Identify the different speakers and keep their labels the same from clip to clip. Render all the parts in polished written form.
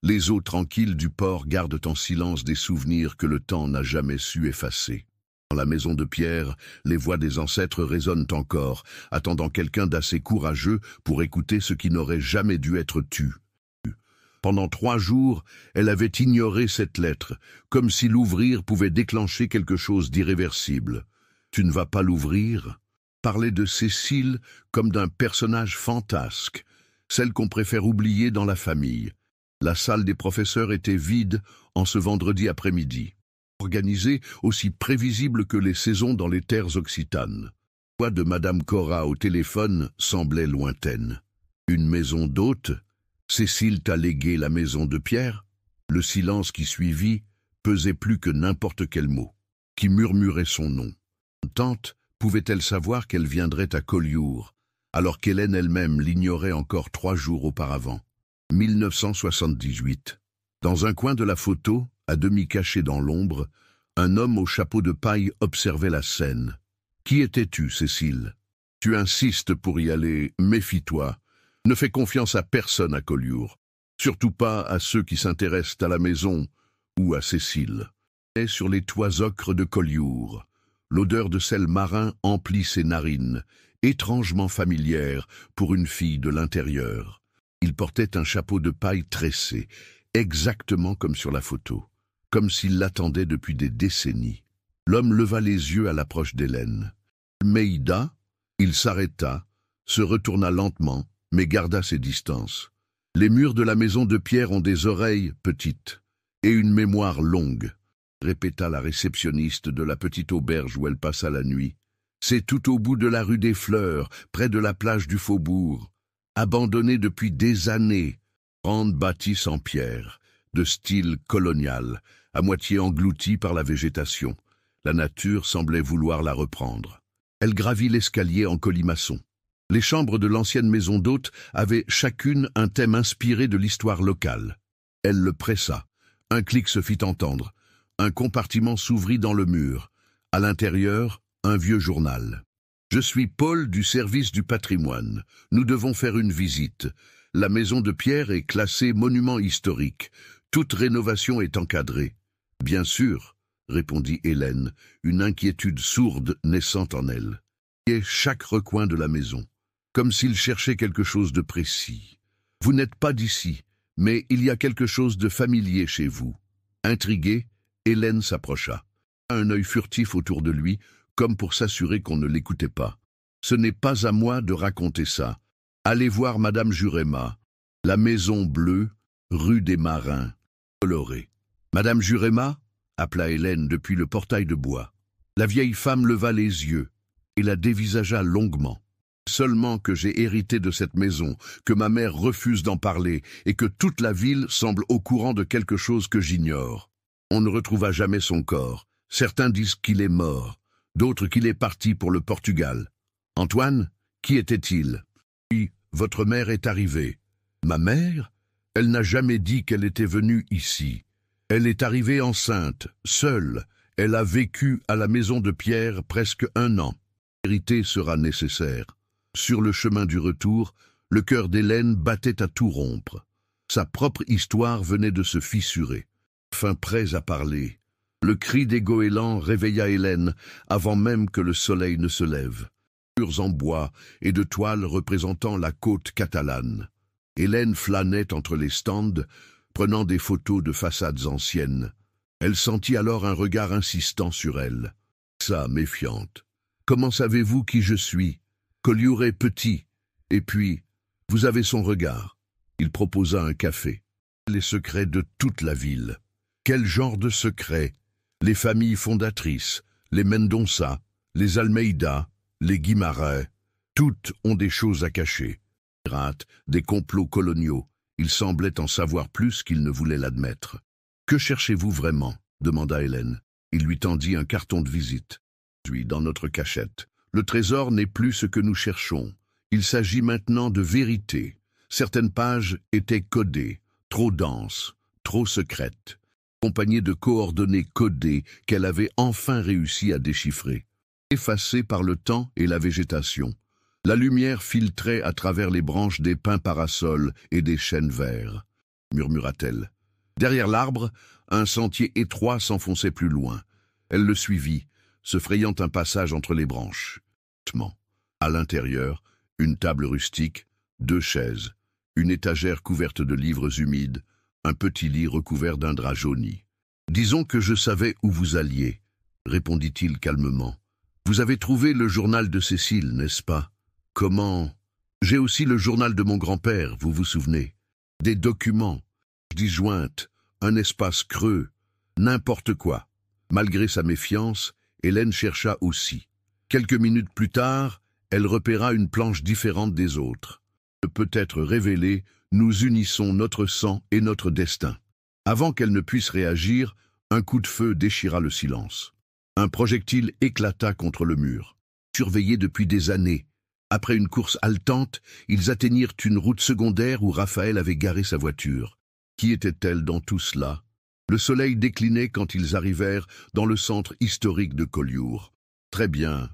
Speaker 1: Les eaux tranquilles du port gardent en silence des souvenirs que le temps n'a jamais su effacer. Dans la maison de pierre, les voix des ancêtres résonnent encore, attendant quelqu'un d'assez courageux pour écouter ce qui n'aurait jamais dû être tu. Pendant 3 jours, elle avait ignoré cette lettre, comme si l'ouvrir pouvait déclencher quelque chose d'irréversible. Tu ne vas pas l'ouvrir? Parler de Cécile comme d'un personnage fantasque, celle qu'on préfère oublier dans la famille. La salle des professeurs était vide en ce vendredi après-midi, organisée aussi prévisible que les saisons dans les terres occitanes. La voix de Madame Cora au téléphone semblait lointaine. Une maison d'hôte? Cécile t'a légué la maison de pierre? Le silence qui suivit pesait plus que n'importe quel mot. Qui murmurait son nom? Tante pouvait-elle savoir qu'elle viendrait à Collioure, alors qu'Hélène elle-même l'ignorait encore 3 jours auparavant? 1978. Dans un coin de la photo, à demi caché dans l'ombre, un homme au chapeau de paille observait la scène. Qui étais-tu, Cécile? Tu insistes pour y aller, méfie-toi. Ne fais confiance à personne à Collioure, surtout pas à ceux qui s'intéressent à la maison ou à Cécile. Et sur les toits ocres de Collioure, l'odeur de sel marin emplit ses narines, étrangement familière pour une fille de l'intérieur. Il portait un chapeau de paille tressé, exactement comme sur la photo, comme s'il l'attendait depuis des décennies. L'homme leva les yeux à l'approche d'Hélène. Almeida? Il s'arrêta, se retourna lentement, mais garda ses distances. Les murs de la maison de pierre ont des oreilles petites et une mémoire longue, répéta la réceptionniste de la petite auberge où elle passa la nuit. C'est tout au bout de la rue des Fleurs, près de la plage du Faubourg, abandonnée depuis des années, grande bâtisse en pierre, de style colonial, à moitié engloutie par la végétation. La nature semblait vouloir la reprendre. Elle gravit l'escalier en colimaçon. Les chambres de l'ancienne maison d'hôte avaient chacune un thème inspiré de l'histoire locale. Elle le pressa. Un clic se fit entendre. Un compartiment s'ouvrit dans le mur. À l'intérieur, un vieux journal. « Je suis Paul du service du patrimoine. Nous devons faire une visite. La maison de pierre est classée monument historique. Toute rénovation est encadrée. »« Bien sûr, » répondit Hélène, une inquiétude sourde naissant en elle. Et chaque recoin de la maison, comme s'il cherchait quelque chose de précis. « Vous n'êtes pas d'ici, mais il y a quelque chose de familier chez vous. » Intriguée, Hélène s'approcha. Un œil furtif autour de lui, comme pour s'assurer qu'on ne l'écoutait pas. « Ce n'est pas à moi de raconter ça. Allez voir Madame Jurema. La maison bleue, rue des Marins, colorée. »« Madame Jurema » appela Hélène depuis le portail de bois. La vieille femme leva les yeux et la dévisagea longuement. « Seulement que j'ai hérité de cette maison, que ma mère refuse d'en parler et que toute la ville semble au courant de quelque chose que j'ignore. On ne retrouva jamais son corps. Certains disent qu'il est mort, d'autres qu'il est parti pour le Portugal. Antoine, qui était-il? Puis, votre mère est arrivée. »« Ma mère? Elle n'a jamais dit qu'elle était venue ici. Elle est arrivée enceinte, seule. Elle a vécu à la maison de pierre presque 1 an. La vérité sera nécessaire. » Sur le chemin du retour, le cœur d'Hélène battait à tout rompre. Sa propre histoire venait de se fissurer. Enfin prêts à parler. Le cri des goélands réveilla Hélène avant même que le soleil ne se lève. Murs en bois et de toiles représentant la côte catalane. Hélène flânait entre les stands, prenant des photos de façades anciennes. Elle sentit alors un regard insistant sur elle. Ça, méfiante. « Comment savez-vous qui je suis? Collioure est petit. Et puis, vous avez son regard. » Il proposa un café. Les secrets de toute la ville. Quel genre de secrets? Les familles fondatrices, les Mendonça, les Almeida, les Guimarães, toutes ont des choses à cacher. Des pirates, des complots coloniaux. Il semblait en savoir plus qu'il ne voulait l'admettre. « Que cherchez-vous vraiment ?» demanda Hélène. Il lui tendit un carton de visite. « Je suis dans notre cachette. Le trésor n'est plus ce que nous cherchons. Il s'agit maintenant de vérité. Certaines pages étaient codées, trop denses, trop secrètes, accompagnées de coordonnées codées qu'elle avait enfin réussi à déchiffrer. Effacées par le temps et la végétation, la lumière filtrait à travers les branches des pins parasols et des chênes verts. murmura-t-elle. Derrière l'arbre, un sentier étroit s'enfonçait plus loin. Elle le suivit, se frayant un passage entre les branches. À l'intérieur, une table rustique, 2 chaises, une étagère couverte de livres humides, un petit lit recouvert d'un drap jauni. « Disons que je savais où vous alliez, » répondit-il calmement. « Vous avez trouvé le journal de Cécile, n'est-ce pas? Comment? J'ai aussi le journal de mon grand-père, vous vous souvenez? Des documents, disjointes, un espace creux, n'importe quoi. » Malgré sa méfiance, Hélène chercha aussi. Quelques minutes plus tard, elle repéra une planche différente des autres. Peut-être révélée, nous unissons notre sang et notre destin. Avant qu'elle ne puisse réagir, un coup de feu déchira le silence. Un projectile éclata contre le mur. Surveillés depuis des années, après une course haletante, ils atteignirent une route secondaire où Raphaël avait garé sa voiture. Qui était-elle dans tout cela? Le soleil déclinait quand ils arrivèrent dans le centre historique de Collioure. Très bien,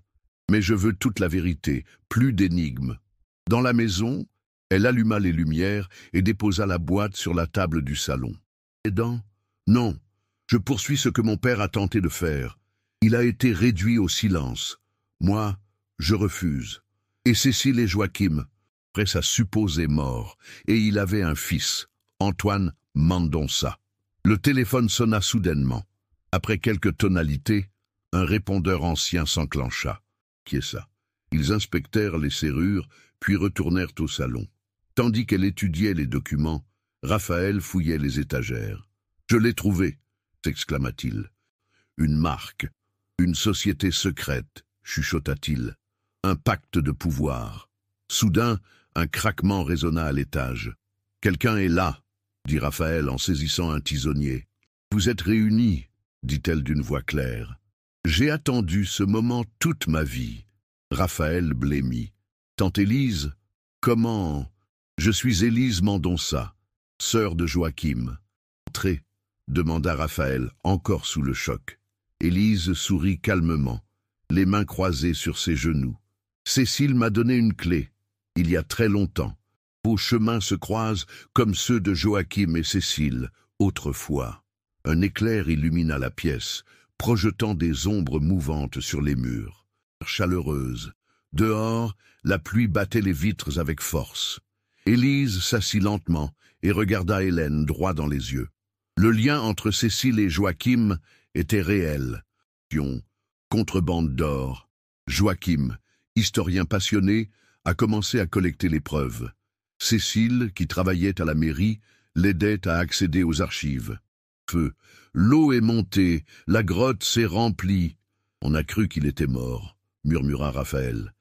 Speaker 1: mais je veux toute la vérité, plus d'énigmes. Dans la maison, elle alluma les lumières et déposa la boîte sur la table du salon. Aidant? Non, je poursuis ce que mon père a tenté de faire. Il a été réduit au silence. Moi, je refuse. Et Cécile et Joachim, après sa supposée mort, et il avait un fils, Antoine Mendonça. Le téléphone sonna soudainement. Après quelques tonalités, un répondeur ancien s'enclencha. Qui est ça? Ils inspectèrent les serrures, puis retournèrent au salon. Tandis qu'elle étudiait les documents, Raphaël fouillait les étagères. « Je l'ai trouvé !» s'exclama-t-il. « Une marque, une société secrète !» chuchota-t-il. « Un pacte de pouvoir. » Soudain, un craquement résonna à l'étage. « Quelqu'un est là !» dit Raphaël en saisissant un tisonnier. « Vous êtes réunis !» dit-elle d'une voix claire. « J'ai attendu ce moment toute ma vie. » Raphaël blêmit. « Tante Élise, comment? Je suis Élise Mendonça, sœur de Joachim. »« Entrez » demanda Raphaël, encore sous le choc. Élise sourit calmement, les mains croisées sur ses genoux. « Cécile m'a donné une clé, il y a très longtemps. Vos chemins se croisent comme ceux de Joachim et Cécile, autrefois. » Un éclair illumina la pièce, projetant des ombres mouvantes sur les murs. Chaleureuse. Dehors, la pluie battait les vitres avec force. Élise s'assit lentement et regarda Hélène droit dans les yeux. Le lien entre Cécile et Joachim était réel. Contrebande d'or. Joachim, historien passionné, a commencé à collecter les preuves. Cécile, qui travaillait à la mairie, l'aidait à accéder aux archives. Feu. L'eau est montée, la grotte s'est remplie. On a cru qu'il était mort, murmura Raphaël.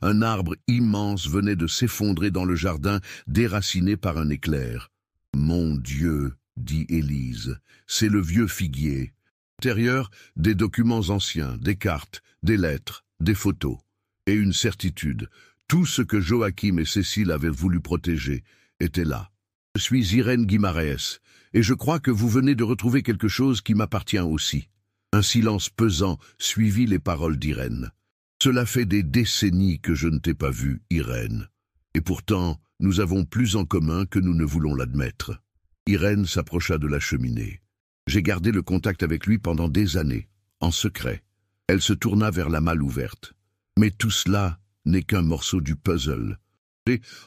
Speaker 1: Un arbre immense venait de s'effondrer dans le jardin, déraciné par un éclair. « Mon Dieu !» dit Élise, « c'est le vieux figuier. » À l'intérieur, des documents anciens, des cartes, des lettres, des photos. Et une certitude, tout ce que Joachim et Cécile avaient voulu protéger était là. « Je suis Irène Guimarães, et je crois que vous venez de retrouver quelque chose qui m'appartient aussi. » Un silence pesant suivit les paroles d'Irène. « Cela fait des décennies que je ne t'ai pas vue, Irène. Et pourtant, nous avons plus en commun que nous ne voulons l'admettre. » Irène s'approcha de la cheminée. J'ai gardé le contact avec lui pendant des années, en secret. Elle se tourna vers la malle ouverte. Mais tout cela n'est qu'un morceau du puzzle.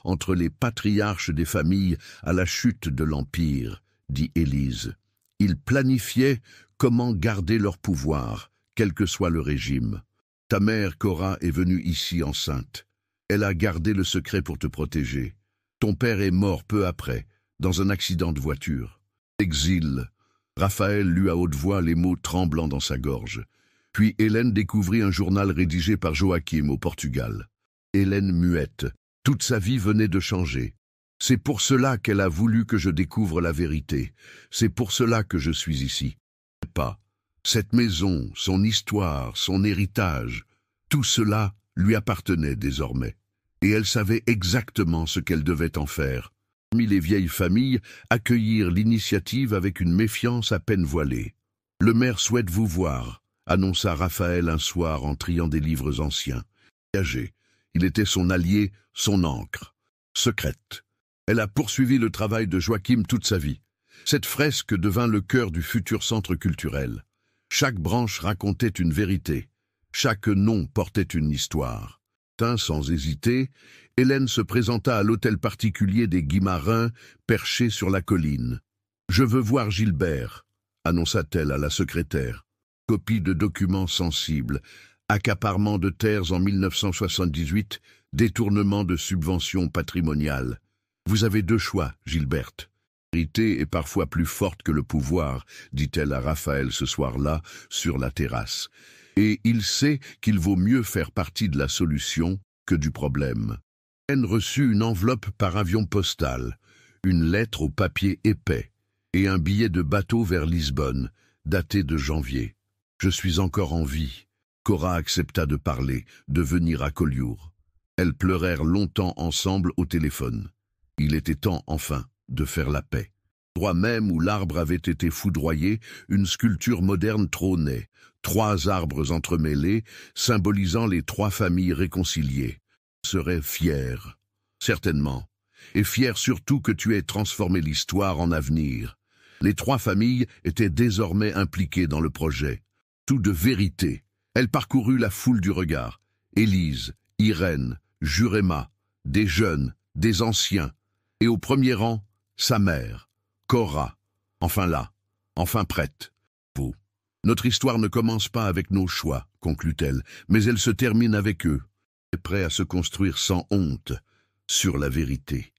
Speaker 1: Entre les patriarches des familles à la chute de l'Empire, dit Élise. Ils planifiaient comment garder leur pouvoir, quel que soit le régime. Ta mère, Cora, est venue ici enceinte. Elle a gardé le secret pour te protéger. Ton père est mort peu après, dans un accident de voiture. Exil. Raphaël lut à haute voix les mots tremblants dans sa gorge. Puis Hélène découvrit un journal rédigé par Joachim au Portugal. Hélène muette. Toute sa vie venait de changer. C'est pour cela qu'elle a voulu que je découvre la vérité. C'est pour cela que je suis ici. Pas. Cette maison, son histoire, son héritage, tout cela lui appartenait désormais. Et elle savait exactement ce qu'elle devait en faire. Parmi les vieilles familles, accueillir l'initiative avec une méfiance à peine voilée. « Le maire souhaite vous voir », annonça Raphaël un soir en triant des livres anciens. Engagé, il était son allié, son ancre. Secrète. Elle a poursuivi le travail de Joachim toute sa vie. Cette fresque devint le cœur du futur centre culturel. Chaque branche racontait une vérité. Chaque nom portait une histoire. Sans hésiter, Hélène se présenta à l'hôtel particulier des Guimarins, perché sur la colline. « Je veux voir Gilbert », annonça-t-elle à la secrétaire. Copie de documents sensibles, accaparement de terres en 1978, détournement de subventions patrimoniales. Vous avez deux choix, Gilberte. La vérité est parfois plus forte que le pouvoir, dit-elle à Raphaël ce soir-là, sur la terrasse. Et il sait qu'il vaut mieux faire partie de la solution que du problème. Elle reçut une enveloppe par avion postal, une lettre au papier épais et un billet de bateau vers Lisbonne, daté de janvier. « Je suis encore en vie. » Cora accepta de parler, de venir à Collioure. Elles pleurèrent longtemps ensemble au téléphone. Il était temps, enfin, de faire la paix. Droit même où l'arbre avait été foudroyé, une sculpture moderne trônait, 3 arbres entremêlés, symbolisant les 3 familles réconciliées. Serait fier, certainement, et fier surtout que tu aies transformé l'histoire en avenir. Les 3 familles étaient désormais impliquées dans le projet. Tout de vérité. Elle parcourut la foule du regard. Élise, Irène, Jurema, des jeunes, des anciens, et au premier rang, sa mère, Cora, enfin là, enfin prête. Vous. Notre histoire ne commence pas avec nos choix, conclut-elle, mais elle se termine avec eux, prêts à se construire sans honte sur la vérité.